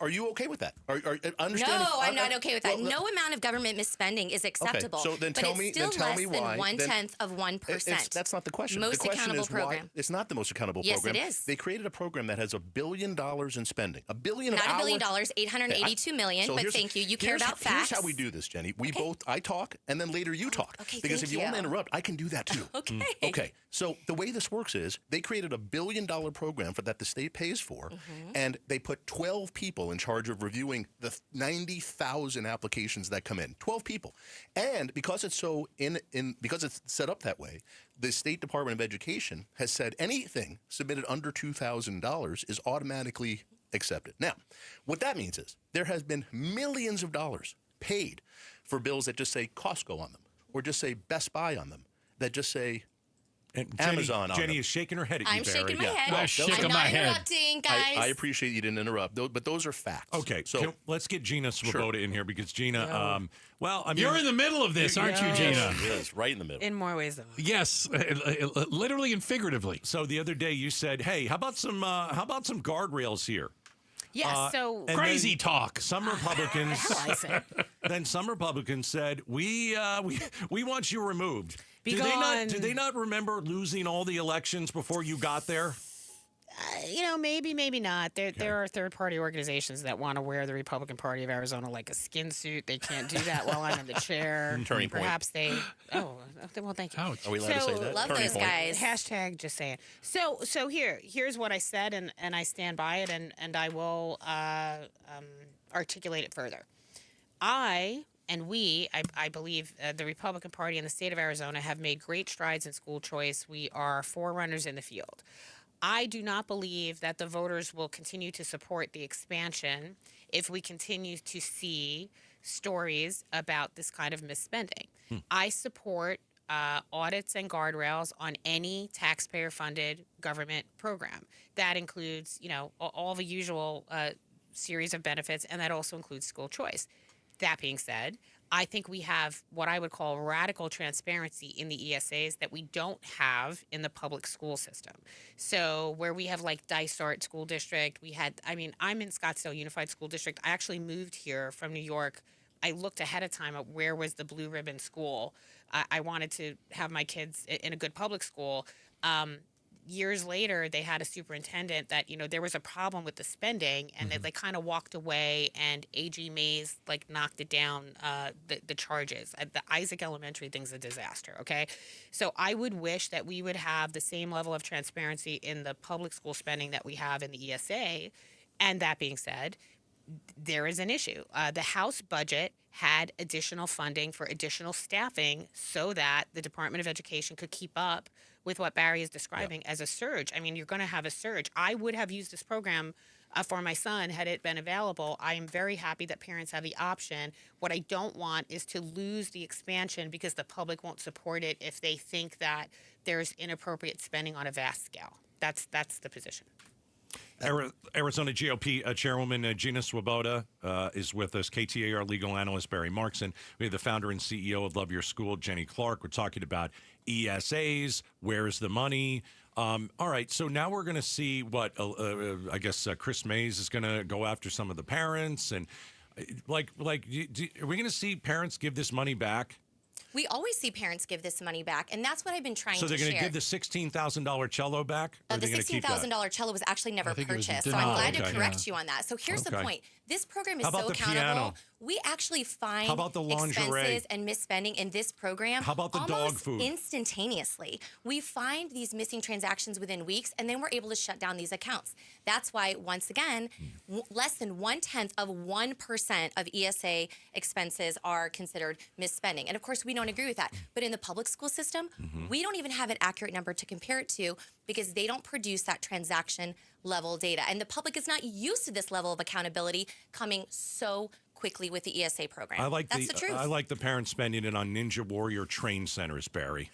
Are you okay with that? No, I'm not okay with that. No amount of government misspending is acceptable. Okay, so then but tell it's me, still then tell me less why. than 1/10 of 1%. That's not the question. Most the question accountable is program. Why, it's not the most accountable Yes, program. it is. They created a program that has $1 billion in spending. $1 billion. Not $1 billion, $882 million. But thank you. You care about facts. Here's how we do this, Jenny. I talk, and then later you talk. Okay, because if you want to interrupt, I can do that too. Okay. Okay. So the way this works is they created $1 billion program that the state pays for, and they put 12 people in charge of reviewing the 90,000 applications that come in. 12 people. And because it's because it's set up that way, the State Department of Education has said anything submitted under $2,000 is automatically accepted. Now, what that means is there has been millions of dollars paid for bills that just say Costco on them, or just say Best Buy on them, that just say Amazon on them. Jenny is shaking her head at you, I'm Barry. shaking my head. I'm not interrupting, guys. I appreciate you didn't interrupt, but those are facts. Okay, so let's get Gina Swoboda in here because Gina, You're in the middle of this, aren't you, Gina? She is, right in the middle. In more ways than one. Yes, literally and figuratively. So the other day you said, "Hey, how about some guardrails here?" Yes, so crazy talk. Some Republicans, I said. then some Republicans said, "We want you removed." Be Do gone. they not remember losing all the elections before you got there? Maybe, maybe not. There are third-party organizations that want to wear the Republican Party of Arizona like a skin suit. They can't do that while I'm in the chair. Turning point. Perhaps they. Oh, well, thank you. Ouch. Are we allowed to say that? Love Turning those point. guys. Hashtag just saying. So here's what I said, and I stand by it, and I will articulate it further. I believe the Republican Party in the state of Arizona have made great strides in school choice. We are forerunners in the field. I do not believe that the voters will continue to support the expansion if we continue to see stories about this kind of misspending. I support audits and guardrails on any taxpayer-funded government program. That includes, all the usual series of benefits, and that also includes school choice. That being said, I think we have what I would call radical transparency in the ESAs that we don't have in the public school system. So where we have like Dysart School District, I'm in Scottsdale Unified School District. I actually moved here from New York. I looked ahead of time at where was the blue ribbon school. I wanted to have my kids in a good public school. Years later, they had a superintendent that, there was a problem with the spending, and they kind of walked away, and A.G. Mays, knocked it down, the charges. The Isaac Elementary thing's a disaster, okay? So I would wish that we would have the same level of transparency in the public school spending that we have in the ESA. And that being said, there is an issue. The House budget had additional funding for additional staffing so that the Department of Education could keep up with what Barry is describing as a surge. I mean, you're going to have a surge. I would have used this program for my son had it been available. I am very happy that parents have the option. What I don't want is to lose the expansion because the public won't support it if they think that there's inappropriate spending on a vast scale. That's the position. Arizona GOP Chairwoman Gina Swoboda is with us. KTAR legal analyst Barry Markson. We have the founder and CEO of Love Your School, Jenny Clark. We're talking about ESAs. Where's the money? All right, so now we're going to see what I guess Chris Mays is going to go after some of the parents, and are we going to see parents give this money back? We always see parents give this money back, and that's what I've been trying to share. So they're going to give the $16,000 cello back? Or the $16,000 cello was actually never purchased, so I'm glad to correct you on that. So here's the point. This program is so accountable. Piano? We actually find expenses and misspending in this program dog food? Instantaneously. We find these missing transactions within weeks, and then we're able to shut down these accounts. That's why, once again, less than 1/10 of 1% of ESA expenses are considered misspending. And of course, we don't agree with that. But in the public school system, we don't even have an accurate number to compare it to because they don't produce that transaction level data. And the public is not used to this level of accountability coming so quickly with the ESA program. That's the truth. I like the parents spending it on Ninja Warrior train centers, Barry.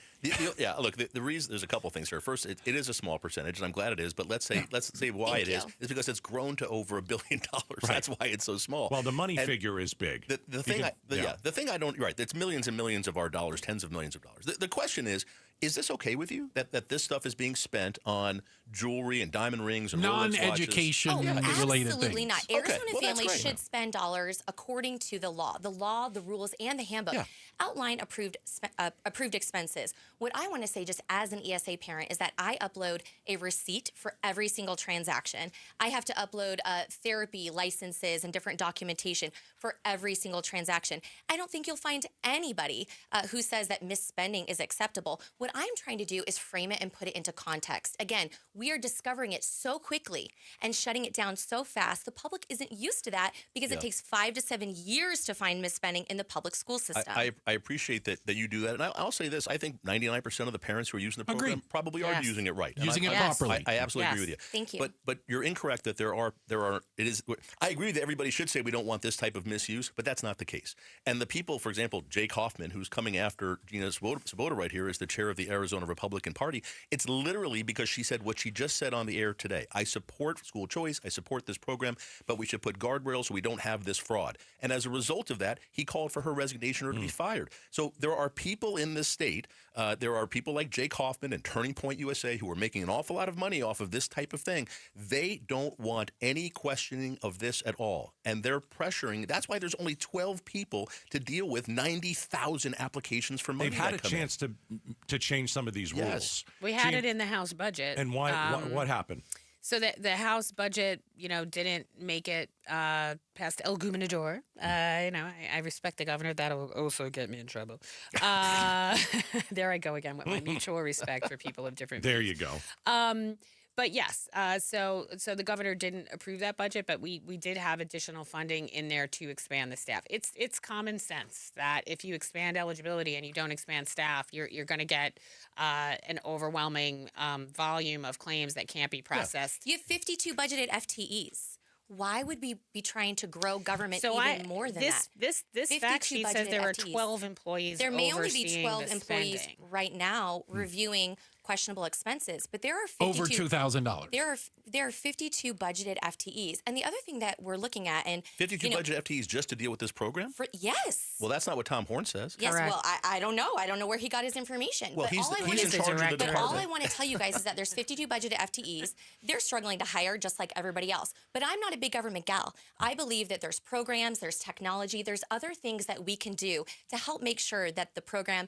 Yeah, look, the reason there's a couple things here. First, it is a small percentage, and I'm glad it is. But let's say why it is because it's grown to over $1 billion. Right. That's why it's so small. Well, the money figure is big. The thing I don't. Right, it's millions and millions of our dollars, tens of millions of dollars. The question is, Is this okay with you that this stuff is being spent on jewelry and diamond rings and Rolex watches? Non-education related things? Absolutely not. Okay, Arizona well, that's families great. should spend dollars according to the law. The law, the rules, and the handbook outline approved expenses. What I want to say, just as an ESA parent, is that I upload a receipt for every single transaction. I have to upload therapy licenses and different documentation for every single transaction. I don't think you'll find anybody who says that misspending is acceptable. What I'm trying to do is frame it and put it into context. Again, we are discovering it so quickly and shutting it down so fast. The public isn't used to that because it takes 5 to 7 years to find misspending in the public school system. I appreciate that you do that. And I'll say this. I think 99% of the parents who are using the program probably are using it right. Using it properly. I absolutely agree with you. Thank you. But you're incorrect that there are it is. I agree that everybody should say we don't want this type of misuse, but that's not the case. And the people, for example, Jake Hoffman, who's coming after Gina Swoboda right here, is the chair of the Arizona Republican Party. It's literally because she said what she just said on the air today. I support school choice. I support this program, but we should put guardrails so we don't have this fraud. And as a result of that, he called for her resignation or to be fired. So there are people in this state, there are people like Jake Hoffman and Turning Point USA who are making an awful lot of money off of this type of thing. They don't want any questioning of this at all. And they're pressuring. That's why there's only 12 people to deal with 90,000 applications for money. They've had a chance to change some of these rules. We had it in the House budget. And why? What happened? So the House budget, didn't make it past El Gubernador. I respect the governor. That'll also get me in trouble. There I go again with my mutual respect for people of different views. There you go. But yes, so the governor didn't approve that budget, but we did have additional funding in there to expand the staff. It's common sense that if you expand eligibility and you don't expand staff, you're going to get an overwhelming volume of claims that can't be processed. You have 52 budgeted FTEs. Why would we be trying to grow government even more than that? This fact sheet says there are 12 employees. There may only be overseeing 12 the employees spending. right now reviewing questionable expenses, but there are 52, Over $2,000. There are 52 budgeted FTEs, and the other thing that we're looking at, and 52 budget FTEs just to deal with this program? Yes. Well, that's not what Tom Horn says. Yes. Correct. Well, I don't know. I don't know where he got his information. Well, but he's all I in wanna- charge of the director. But all department. I want to tell you guys is that there's 52 budgeted FTEs. They're struggling to hire just like everybody else. But I'm not a big government gal. I believe that there's programs, there's technology, there's other things that we can do to help make sure that the program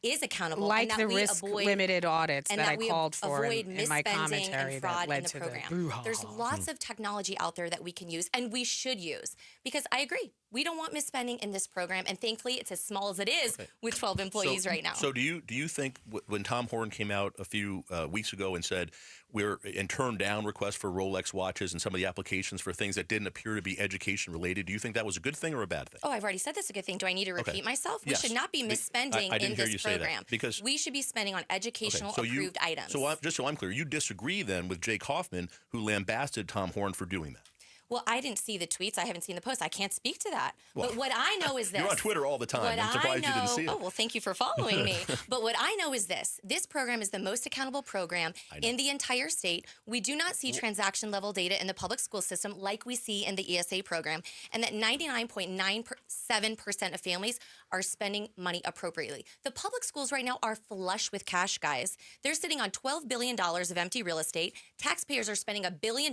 is accountable. Like and that the we risk limited audits and that I we called for avoid in my misspending commentary and fraud that led in the to program. the brouhaha. There's lots of technology out there that we can use and we should use because I agree. We don't want misspending in this program, and thankfully, it's as small as it is with 12 employees right now. So do you think when Tom Horn came out a few weeks ago and said and turned down requests for Rolex watches and some of the applications for things that didn't appear to be education related, do you think that was a good thing or a bad thing? Oh, I've already said that's a good thing. Do I need to repeat myself? Yes. We should not be misspending I didn't in hear this you say that, program because we should be spending on educational so approved items. So just so I'm clear, you disagree then with Jake Hoffman, who lambasted Tom Horn for doing that? Well, I didn't see the tweets. I haven't seen the posts. I can't speak to that. Well, but what I know is this. You're on Twitter all the time. I'm surprised you didn't see it. Oh, well, thank you for following me. But what I know is this. This program is the most accountable program in the entire state. We do not see transaction level data in the public school system like we see in the ESA program, and that 99.97% of families are spending money appropriately. The public schools right now are flush with cash, guys. They're sitting on $12 billion of empty real estate. Taxpayers are spending $1 billion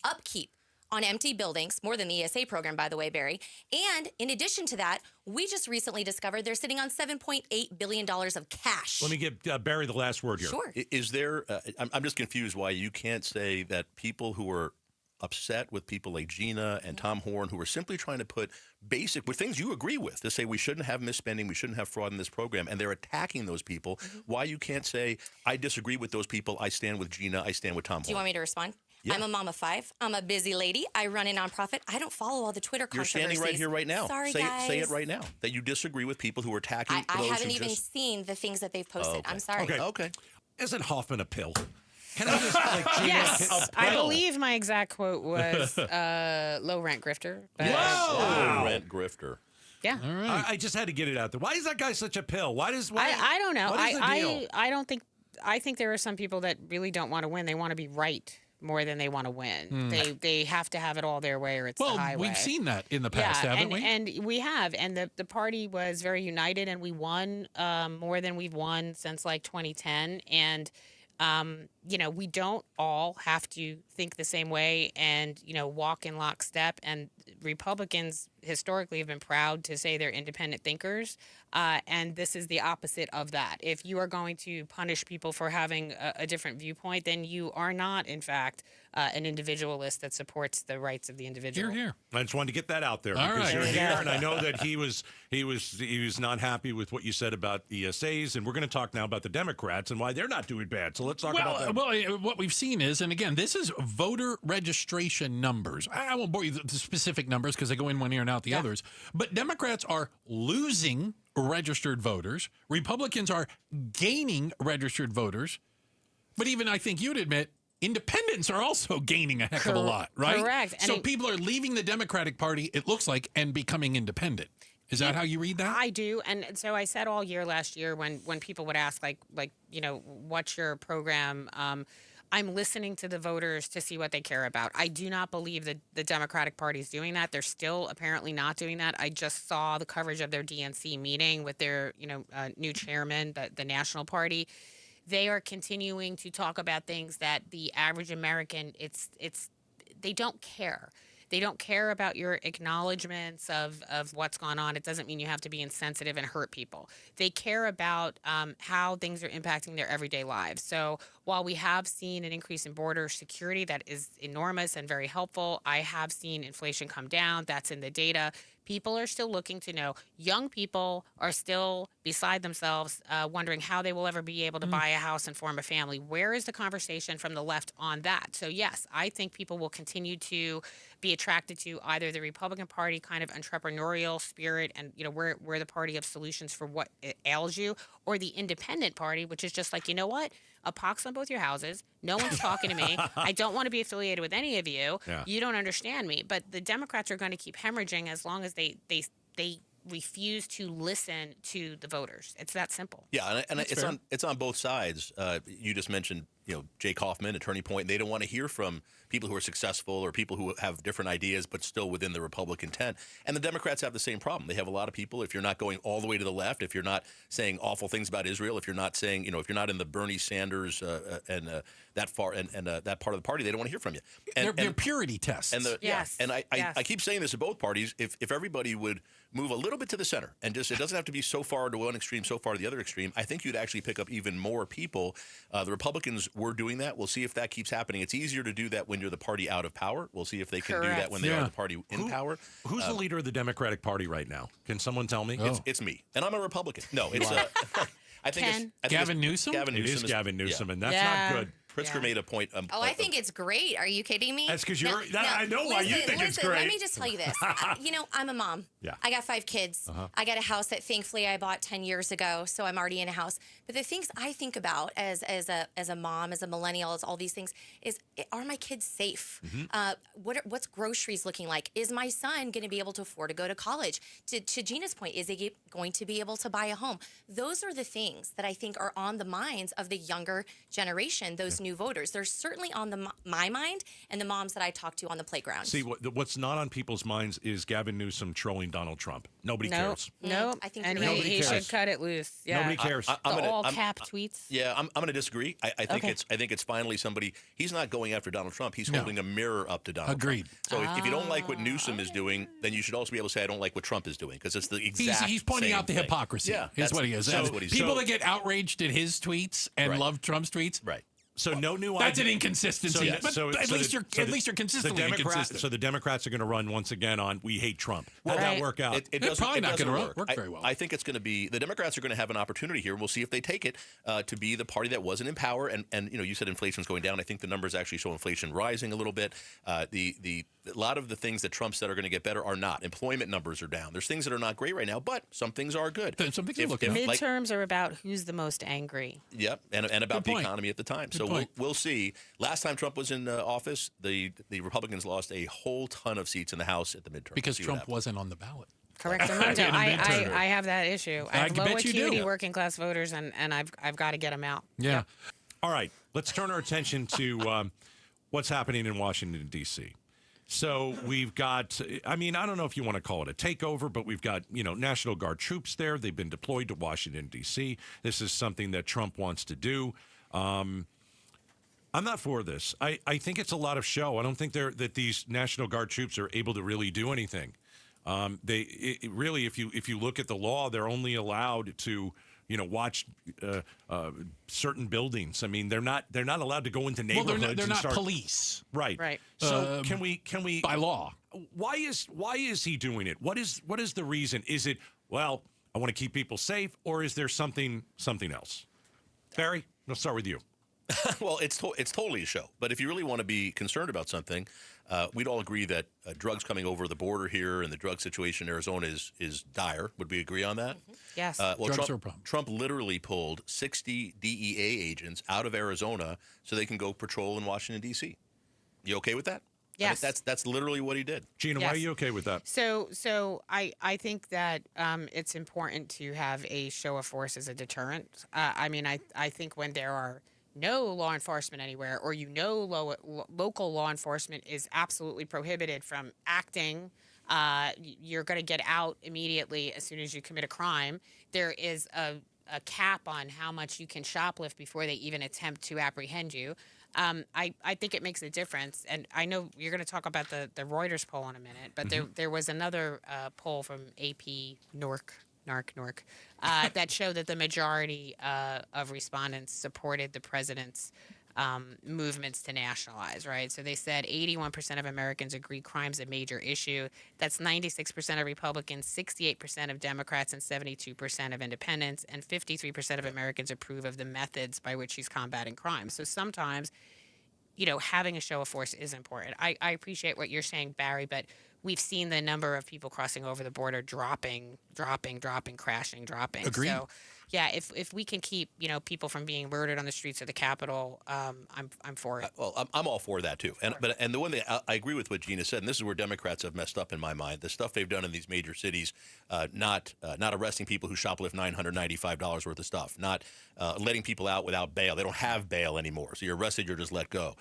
upkeep on empty buildings, more than the ESA program, by the way, Barry. And in addition to that, we just recently discovered they're sitting on $7.8 billion of cash. Let me give Barry the last word here. Sure. Is there, I'm just confused why you can't say that people who are upset with people like Gina and Tom Horn, who are simply trying to put with things you agree with, to say we shouldn't have misspending, we shouldn't have fraud in this program, and they're attacking those people, why you can't say, I disagree with those people, I stand with Gina, I stand with Tom Horn? Do you want me to respond? Yeah. I'm a mom of 5. I'm a busy lady. I run a nonprofit. I don't follow all the Twitter You're controversies. standing right here right now. Sorry, say guys. Say it right now, that you disagree with people who are attacking I those haven't who even just... seen the things that they've posted. Okay. I'm sorry. Okay. Isn't Hoffman a pill? Can I just Gina, Yes, a I pill? believe my exact quote was low rent grifter. But, Low rent grifter. Yeah. All right. I just had to get it out there. Why is that guy such a pill? Why? I don't know. What is the deal? I don't think. I think there are some people that really don't want to win. They want to be right. more than they want to win. They have to have it all their way or it's the highway. Well, we've seen that in the past, haven't we? And we have. And the party was very united, and we won more than we've won since like 2010. And we don't all have to think the same way and, walk in lockstep. And Republicans historically have been proud to say they're independent thinkers. And this is the opposite of that. If you are going to punish people for having a different viewpoint, then you are not, in fact, an individualist that supports the rights of the individual. Here. I just wanted to get that out there All because right. you're There you here, go. and I know that he was not happy with what you said about ESAs, and we're going to talk now about the Democrats and why they're not doing bad. So let's talk about that. Well, what we've seen is, and again, this is voter registration numbers. I won't bore you with the specific numbers because they go in one ear and out the others. But Democrats are losing registered voters. Republicans are gaining registered voters. But even I think you'd admit, independents are also gaining a heck of a lot, right? Correct. So people are leaving the Democratic Party, it looks like, and becoming independent. Is that how you read that? I do, and so I said all year last year when people would ask what's your program? I'm listening to the voters to see what they care about. I do not believe that the Democratic Party is doing that. They're still apparently not doing that. I just saw the coverage of their DNC meeting with their new chairman, the National Party. They are continuing to talk about things that the average American they don't care. They don't care about your acknowledgments of what's gone on. It doesn't mean you have to be insensitive and hurt people. They care about how things are impacting their everyday lives. So while we have seen an increase in border security that is enormous and very helpful, I have seen inflation come down. That's in the data. People are still looking to know. Young people are still beside themselves, wondering how they will ever be able to buy a house and form a family. Where is the conversation from the left on that? So, yes, I think people will continue to be attracted to either the Republican Party kind of entrepreneurial spirit and, we're the party of solutions for what ails you, or the Independent Party, which is just like, you know what? A pox on both your houses. No one's talking to me. I don't want to be affiliated with any of you. Yeah. You don't understand me. But the Democrats are going to keep hemorrhaging as long as they refuse to listen to the voters. It's that simple. Yeah, and it's on both sides. You just mentioned Jake Hoffman at Turning Point. They don't want to hear from people who are successful or people who have different ideas but still within the Republican tent. And the Democrats have the same problem. They have a lot of people, if you're not going all the way to the left, if you're not saying awful things about Israel, if you're not saying, if you're not in the Bernie Sanders and that far and that part of the party, they don't want to hear from you. And they're purity tests. And Yes. I keep saying this at both parties. If everybody would move a little bit to the center and just, it doesn't have to be so far to one extreme, so far to the other extreme, I think you'd actually pick up even more people. The Republicans were doing that. We'll see if that keeps happening. It's easier to do that when you're the party out of power. We'll see if they can do that when they are the party in power. Who's the leader of the Democratic Party right now? Can someone tell me? It's me, and I'm a Republican. No, it's I think it's Gavin Newsom? Gavin It Newsom is Gavin Newsom, and that's Yeah. not good. Pritzker made a point. I think it's great. Are you kidding me? That's 'cause you're- I know why you think it's great. Let me just tell you this. I'm a mom. Yeah. I got 5 kids. I got a house that thankfully I bought 10 years ago, so I'm already in a house. But the things I think about as a mom, as a millennial, as all these things is, are my kids safe? What's groceries looking like? Is my son going to be able to afford to go to college? To Gina's point, is he going to be able to buy a home? Those are the things that I think are on the minds of the younger generation, those new voters. They're certainly on my mind and the moms that I talk to on the playground. See, what's not on people's minds is Gavin Newsom trolling Donald Trump. Nobody cares. No, I think and you're right. he cares. should cut it loose. Yeah. Nobody cares. All cap tweets. Yeah, I'm going to disagree. I think Okay. it's finally somebody. He's not going after Donald Trump. He's holding a mirror up to Donald Agreed. Trump. So if you don't like what Newsom is doing, then you should also be able to say I don't like what Trump is doing because it's the exact. He's pointing same out the thing. hypocrisy. Yeah, is what he is. That's what he's People doing. that get outraged at his tweets and Right. love Trump's tweets. Right. So no new That's idea. an inconsistency. But at least you're consistently inconsistent. So the Democrats are going to run once again on "We hate Trump." How'd that Right. work out? It They're doesn't, probably it not doesn't gonna work very well. I think it's going to be the Democrats are going to have an opportunity here. We'll see if they take it to be the party that wasn't in power. And you said inflation's going down. I think the numbers actually show inflation rising a little bit. A lot of the things that Trump said are going to get better are not. Employment numbers are down. There's things that are not great right now, but some things are good. Some things are looking up. Midterms are about who's the most angry. Yep, and about the point. economy at the time. Good So point. we'll see. Last time Trump was in office, the Republicans lost a whole ton of seats in the House at the midterm. Because See what Trump happens. wasn't on the ballot. Correct. In a midterm. I have that issue. I I have low bet you do. acuity working class voters, and I've got to get them out. Yeah. All right, let's turn our attention to what's happening in Washington, D.C. So we've got, I mean, I don't know if you want to call it a takeover, but we've got, National Guard troops there. They've been deployed to Washington, D.C. This is something that Trump wants to do. I'm not for this. I think it's a lot of show. I don't think that these National Guard troops are able to really do anything. Really, if you look at the law, they're only allowed to watch certain buildings. I mean, they're not allowed to go into neighborhoods. Well, they're not police, right? Right. So can we by law? Why is he doing it? What is the reason? Is it I want to keep people safe, or is there something else? Barry, let's start with you. Well, it's totally a show. But if you really want to be concerned about something, we'd all agree that drugs coming over the border here and the drug situation in Arizona is dire. Would we agree on that? Mm-hmm. Yes. Drugs are a problem. Trump literally pulled 60 DEA agents out of Arizona so they can go patrol in Washington, D.C. You okay with that? Yes. I mean, that's literally what he did. Gina, why are you okay with that? So I think that it's important to have a show of force as a deterrent. I think when there are no law enforcement anywhere, or local law enforcement is absolutely prohibited from acting, you're going to get out immediately as soon as you commit a crime. There is a cap on how much you can shoplift before they even attempt to apprehend you. I think it makes a difference. And I know you're going to talk about the Reuters poll in a minute, but there was another poll from AP NORC that showed that the majority of respondents supported the president's movements to nationalize, right? So they said 81% of Americans agree crime's a major issue. That's 96% of Republicans, 68% of Democrats, and 72% of independents, and 53% of Americans approve of the methods by which he's combating crime. So sometimes, having a show of force is important. I appreciate what you're saying, Barry, but we've seen the number of people crossing over the border dropping, crashing. Agreed. So, yeah, if we can keep people from being murdered on the streets of the Capitol, I'm for it. Well, I'm all for that too. And the one thing I agree with what Gina said, and this is where Democrats have messed up in my mind. The stuff they've done in these major cities, not arresting people who shoplift $995 worth of stuff, not letting people out without bail. They don't have bail anymore, so you're arrested, you're just let go.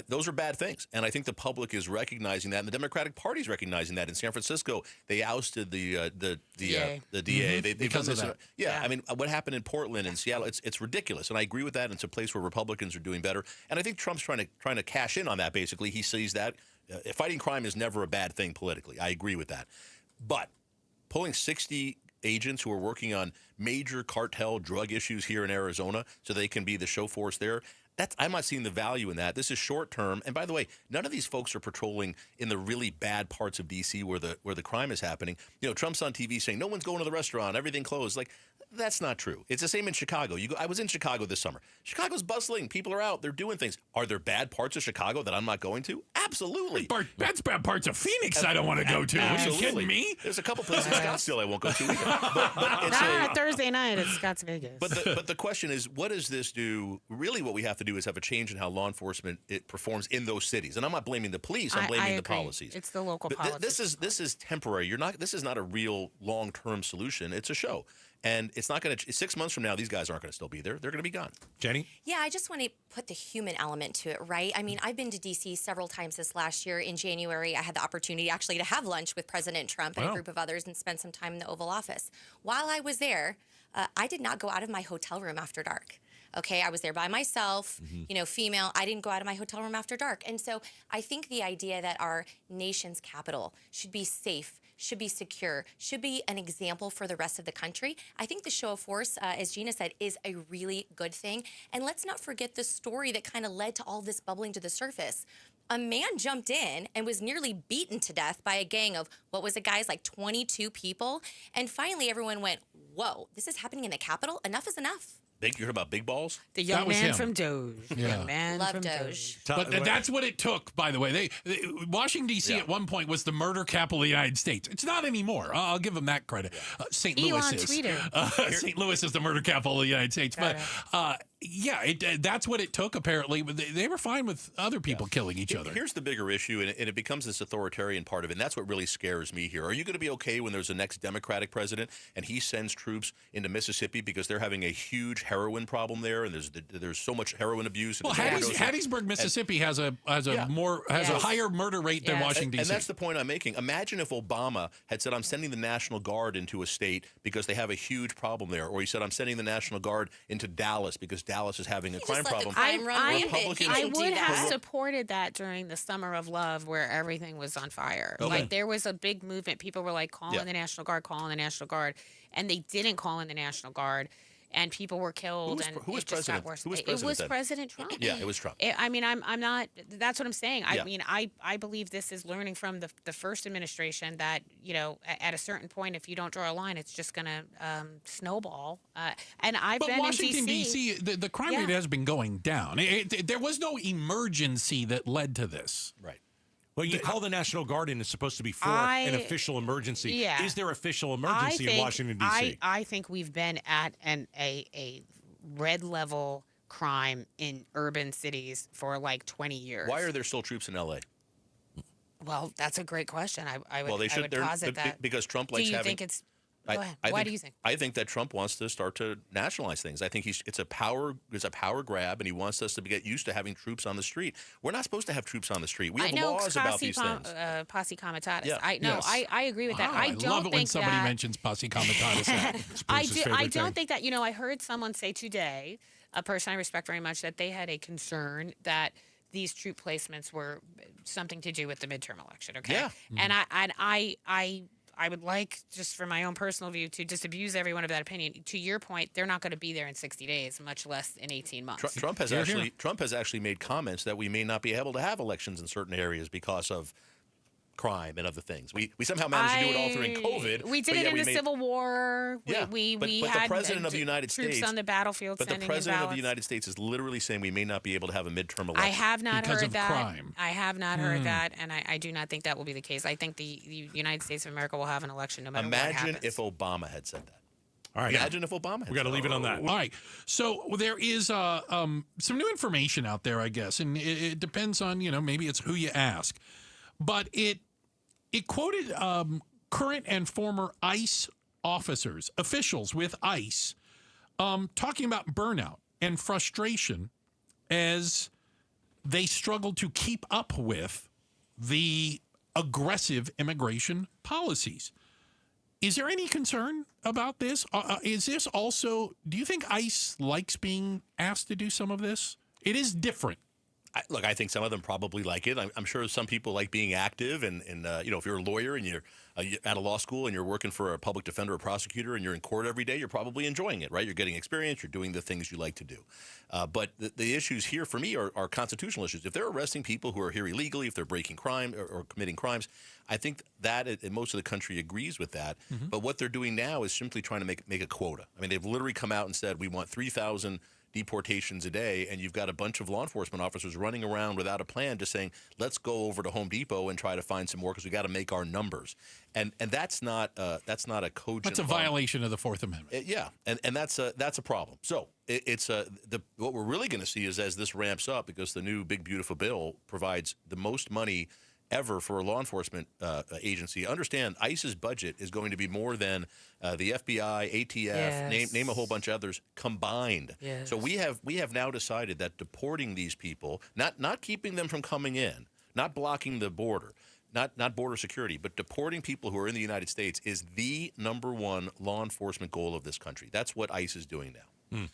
Those are bad things, and I think the public is recognizing that, and the Democratic Party is recognizing that. In San Francisco, they ousted the DA. DA. They've Because done of this. that. Yeah, I mean, what happened in Portland and Seattle, it's ridiculous, and I agree with that. And it's a place where Republicans are doing better, and I think Trump's trying to cash in on that. Basically, he sees that fighting crime is never a bad thing politically. I agree with that, but pulling 60 agents who are working on major cartel drug issues here in Arizona so they can be the show force there. I'm not seeing the value in that. This is short term. And by the way, none of these folks are patrolling in the really bad parts of D.C. where the crime is happening. Trump's on TV saying no one's going to the restaurant, everything closed. Like, that's not true. It's the same in Chicago. I was in Chicago this summer. Chicago's bustling. People are out. They're doing things. Are there bad parts of Chicago that I'm not going to? Absolutely. That's bad parts of Phoenix I don't want to go to. Are you kidding me? There's a couple places in Scottsdale I won't go to either. But it's Thursday night at Scotts Vegas. But the question is, what does this do? Really, what we have to do is have a change in how law enforcement performs in those cities. And I'm not blaming the police. I'm blaming the policies. It's the local but policies. This is temporary. This is not a real long-term solution. It's a show. And it's not going to. 6 months from now, these guys aren't going to still be there. They're going to be gone. Jenny? Yeah, I just want to put the human element to it, right? I mean, I've been to D.C. several times this last year. In January, I had the opportunity actually to have lunch with President Trump and a group of others and spend some time in the Oval Office. While I was there, I did not go out of my hotel room after dark. Okay, I was there by myself, female. I didn't go out of my hotel room after dark. And so I think the idea that our nation's capital should be safe, should be secure, should be an example for the rest of the country. I think the show of force, as Gina said, is a really good thing. And let's not forget the story that kind of led to all this bubbling to the surface. A man jumped in and was nearly beaten to death by a gang of, what was it, guys, like 22 people? And finally, everyone went, whoa, this is happening in the Capitol? Enough is enough. You heard about Big Balls? The young was man him. from Doge. Yeah. Young man Love from Doge. But that's what it took, by the way. Washington, D.C. at one point was the murder capital of the United States. It's not anymore. I'll give them that credit. St. Louis is. tweeted. St. Louis is the murder capital of the United States. But Yeah, that's what it took, apparently. But they were fine with other people killing each other. Here's the bigger issue, and it becomes this authoritarian part of it, and that's what really scares me here. Are you going to be okay when there's a next Democratic president and he sends troops into Mississippi because they're having a huge heroin problem there, and there's so much heroin abuse? Well, Hattiesburg, Mississippi has a higher murder rate than Washington, D.C. And that's the point I'm making. Imagine if Obama had said, I'm sending the National Guard into a state because they have a huge problem there, or he said, I'm sending the National Guard into Dallas because Dallas is having a crime problem. I would have supported that during the Summer of Love where everything was on fire. Okay. Like there was a big movement. People were like, call in the National Guard, call in the National Guard. And they didn't call in the National Guard. And people were killed. Who was president? It was President Trump. Yeah, it was Trump. I'm not. That's what I'm saying. I mean, I believe this is learning from the first administration that at a certain point, if you don't draw a line, it's just going to snowball. And I've been Washington, in D.C. The crime rate has been going down. There was no emergency that led to this. Right. Well, you call the National Guard in. It's supposed to be for an official emergency. Yeah. Is there official emergency in Washington, D.C.? I think we've been at a red level crime in urban cities for like 20 years. Why are there still troops in L.A.? Well, that's a great question. I would posit that. Because Trump likes having... Do you having... think it's... Go ahead. Why do you think? I think that Trump wants to start to nationalize things. I think it's a power grab, and he wants us to get used to having troops on the street. We're not supposed to have troops on the street. We have laws about these things. Posse comitatus. Yeah. I agree with that. I love it when somebody mentions posse comitatus. I don't think that. I heard someone say today, a person I respect very much, that they had a concern that these troop placements were something to do with the midterm election. Okay. Yeah. And I would like, just for my own personal view, to disabuse everyone of that opinion. To your point, they're not going to be there in 60 days, much less in 18 months. Trump has actually made comments that we may not be able to have elections in certain areas because of crime and other things. We somehow managed to do it all during COVID. We did it in the Civil War. Yeah, we but had the President of the United troops States on the battlefield. But the President of the United States is literally saying we may not be able to have a midterm election. I have not because heard of that. Crime. I have not heard that, and I do not think that will be the case. I think the United States of America will have an election no matter what happens. Imagine if Obama had said that. All right. Imagine if Obama had We got to leave it on that. All right. So there is some new information out there, I guess, and it depends on, maybe it's who you ask. But it quoted current and former ICE officers, officials with ICE, talking about burnout and frustration as they struggle to keep up with the aggressive immigration policies. Is there any concern about this? Is this also, do you think ICE likes being asked to do some of this? It is different. Look, I think some of them probably like it. I'm sure some people like being active, and if you're a lawyer and you're at a law school and you're working for a public defender or prosecutor and you're in court every day, you're probably enjoying it, right? You're getting experience, you're doing the things you like to do. But the issues here for me are constitutional issues. If they're arresting people who are here illegally, if they're breaking crime or committing crimes, I think that most of the country agrees with that. Mm-hmm. But what they're doing now is simply trying to make a quota. I mean, they've literally come out and said, we want 3,000 deportations a day, and you've got a bunch of law enforcement officers running around without a plan, just saying, let's go over to Home Depot and try to find some more because we got to make our numbers. And that's not a cogent. That's a violation of the Fourth Amendment. And that's a problem. So what we're really going to see is as this ramps up, because the new big beautiful bill provides the most money ever for a law enforcement agency. Understand, ICE's budget is going to be more than the FBI, ATF, name a whole bunch of others combined. Yes. So we have now decided that deporting these people, not keeping them from coming in, not blocking the border, not border security, but deporting people who are in the United States is the number one law enforcement goal of this country. That's what ICE is doing now.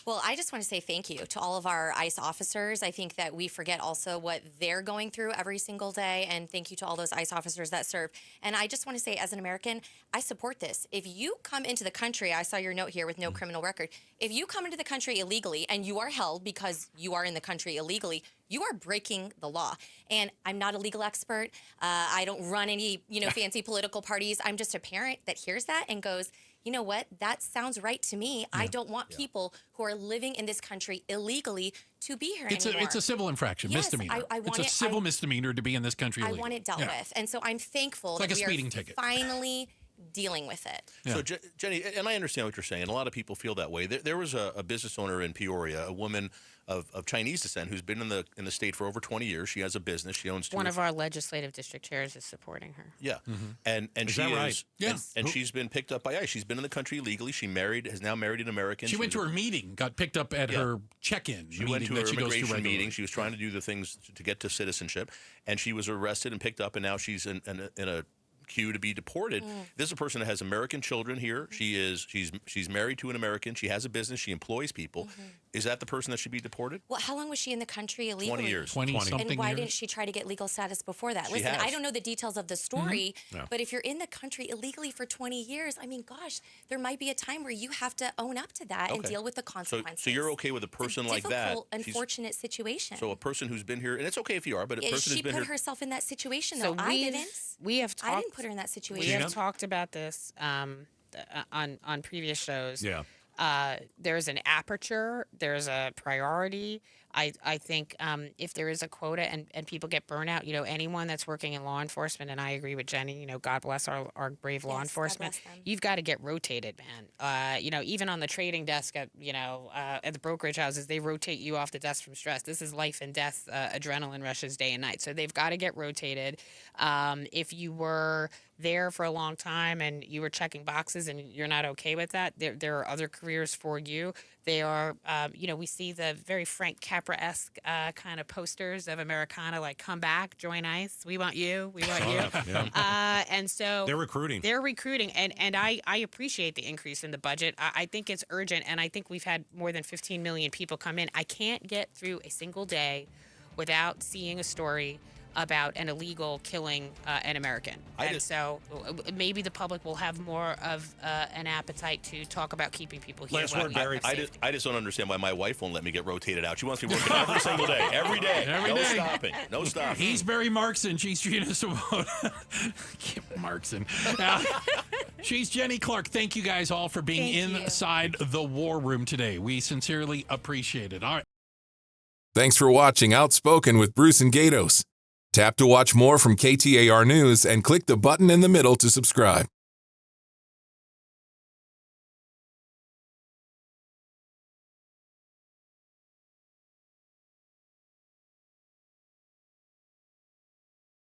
Well, I just want to say thank you to all of our ICE officers. I think that we forget also what they're going through every single day, and thank you to all those ICE officers that serve. And I just want to say, as an American, I support this. If you come into the country, I saw your note here with no criminal record. If you come into the country illegally and you are held because you are in the country illegally, you are breaking the law. And I'm not a legal expert. I don't run any, fancy political parties. I'm just a parent that hears that and goes, you know what? That sounds right to me. Yeah. I don't want people who are living in this country illegally to be here anymore. It's a civil infraction, misdemeanor. It's a civil misdemeanor to be in this country illegally. I want it dealt with. And so I'm thankful that we a speeding ticket. Finally dealing with it. So, Jenny, and I understand what you're saying. A lot of people feel that way. There was a business owner in Peoria, a woman of Chinese descent who's been in the state for over 20 years. She has a business. She owns One of our legislative district chairs is supporting her. Yeah, and Is she that right? is, Yeah. and she's been picked up by ICE. She's been in the country illegally. She has now married an American. She went to her meeting, got picked up at her check-in She meeting went to that her she goes to immigration regularly. meeting. She was trying to do the things to get to citizenship, and she was arrested and picked up, and now she's in a queue to be deported. This is a person that has American children here. She's married to an American. She has a business. She employs people. Is that the person that should be deported? Well, how long was she in the country illegally? 20 years. 20-something And why years. didn't she try to get legal status before that? She Listen, has. I don't know the details of the story, Yeah. but if you're in the country illegally for 20 years, I mean, gosh, there might be a time where you have to own up to that and Okay. deal with the So, consequences. so you're okay with a It's person a like that? difficult, She's- unfortunate situation. So a person who's been here, and it's okay if you are, but a Yeah, person she who's been put here. herself in that situation, So though. I didn't. we have I talked. didn't put her in that We situation. have talked about this on previous shows. Yeah. There's an aperture. There's a priority. I think if there is a quota and people get burnout, anyone that's working in law enforcement, and I agree with Jenny, God bless our brave law Yes, God enforcement. bless them. You've got to get rotated, man. Even on the trading desk at the brokerage houses, they rotate you off the desk from stress. This is life and death adrenaline rushes day and night. So they've got to get rotated. If you were there for a long time and you were checking boxes and you're not okay with that, there are other careers for you. They are, we see the very Frank Capra-esque kind of posters of Americana, like, come back, join ICE, we want you, we want you. Yeah. And so They're recruiting. They're recruiting, and I appreciate the increase in the budget. I think it's urgent, and I think we've had more than 15 million people come in. I can't get through a single day without seeing a story about an illegal killing an American. So maybe the public will have more of an appetite to talk about keeping people here. Last while word, we have Barry. their I just don't understand why my wife won't let me get rotated out. She wants me working every single day, every day. Every no day. stopping. No stopping. He's Barry Markson. She's Gina Swoboda. Markson. She's Jenny Clark. Thank you guys all for being Thank you. inside the war room today. We sincerely appreciate it. All right. Thanks for watching Outspoken with Bruce and Gaydos. Tap to watch more from KTAR News and click the button in the middle to subscribe.